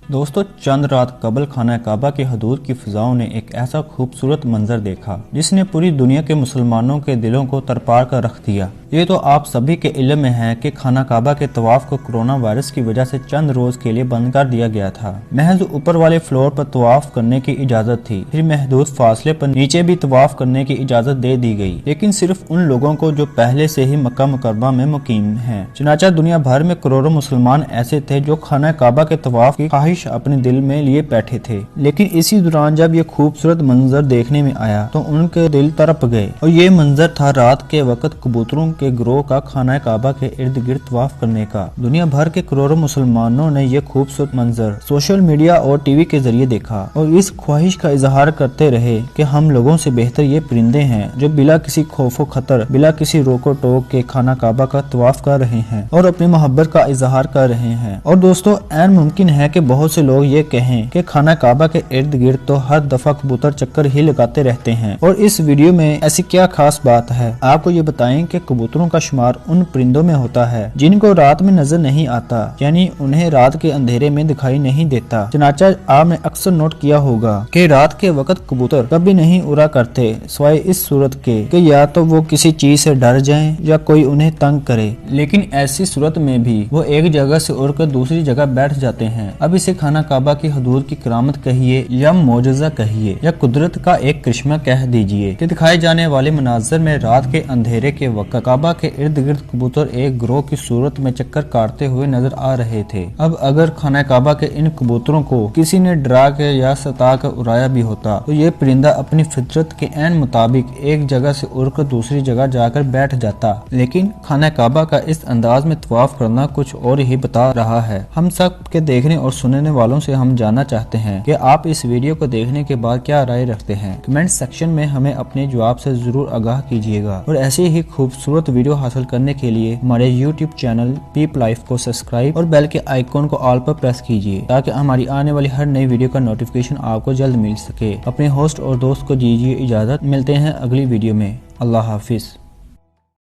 दोस्तों, चंद रात कबल खाना काबा की हदूद की फिजाओं ने एक ऐसा खूबसूरत मंजर देखा जिसने पूरी दुनिया के मुसलमानों के दिलों को तरपार कर रख दिया। ये तो आप सभी के इल्म में है कि खाना काबा के तवाफ को कोरोना वायरस की वजह से चंद रोज के लिए बंद कर दिया गया था। महज ऊपर वाले फ्लोर पर तवाफ करने की इजाजत थी, फिर महदूद फासले पर नीचे भी तवाफ करने की इजाजत दे दी गई, लेकिन सिर्फ उन लोगों को जो पहले से ही मक्का मुकर्रमा में मुकीम हैं। चुनांचे दुनिया भर में करोड़ों मुसलमान ऐसे थे जो खाना काबा के तवाफ की ख्वाहिश अपने दिल में लिए बैठे थे, लेकिन इसी दौरान जब ये खूबसूरत मंजर देखने में आया तो उनके दिल तड़प गए। और ये मंजर था रात के वक्त कबूतरों के ग्रोह का खाना काबा के इर्द गिर्द तवाफ करने का। दुनिया भर के करोड़ों मुसलमानों ने ये खूबसूरत मंजर सोशल मीडिया और टीवी के जरिए देखा और इस ख्वाहिश का इजहार करते रहे कि हम लोगों से बेहतर ये परिंदे हैं जो बिला किसी खौफो खतर, बिला किसी रोको टोक के खाना काबा का तवाफ कर रहे हैं और अपनी मोहब्बत का इजहार कर रहे हैं। और दोस्तों, ऐन मुमकिन है कि बहुत से लोग ये कहें कि खाना काबा के इर्द गिर्द तो हर दफा कबूतर चक्कर ही लगाते रहते हैं और इस वीडियो में ऐसी क्या खास बात है। आपको ये बताएं कि कबूतरों का शुमार उन परिंदों में होता है जिनको रात में नजर नहीं आता, यानी उन्हें रात के अंधेरे में दिखाई नहीं देता। चनाचा आपने अक्सर नोट किया होगा कि रात के वक्त कबूतर कभी नहीं उड़ा करते सिवाय इस सूरत के कि या तो वो किसी चीज से डर जाएं या कोई उन्हें तंग करे, लेकिन ऐसी सूरत में भी वो एक जगह से उड़कर दूसरी जगह बैठ जाते हैं। अब इसे खाना काबा की हदूद की करामत कहिए या मोजज़ा कहिए या कुदरत का एक करिश्मा कह दीजिए कि दिखाए जाने वाले मनाजर में रात के अंधेरे के वक्त काबा के इर्द गिर्द कबूतर एक ग्रोह की सूरत में चक्कर काटते हुए नजर आ रहे थे। अब अगर खाना काबा के इन कबूतरों को किसी ने डरा के या सता कर उड़ाया भी होता तो ये परिंदा अपनी फितरत के ऐन मुताबिक एक जगह से उड़कर दूसरी जगह जाकर बैठ जाता, लेकिन खाना काबा का इस अंदाज में तवाफ करना कुछ और ही बता रहा है। हम सब के देखने और सुनने वालों से हम जानना चाहते हैं कि आप इस वीडियो को देखने के बाद क्या राय रखते हैं। कमेंट सेक्शन में हमें अपने जवाब से जरूर आगाह कीजिएगा और ऐसे ही खूबसूरत वीडियो हासिल करने के लिए हमारे YouTube चैनल पीप लाइफ को सब्सक्राइब और बेल के आइकॉन को ऑल पर प्रेस कीजिए ताकि हमारी आने वाली हर नई वीडियो का नोटिफिकेशन आपको जल्द मिल सके। अपने होस्ट और दोस्त को दीजिए इजाजत, मिलते हैं अगली वीडियो में। अल्लाह हाफिज।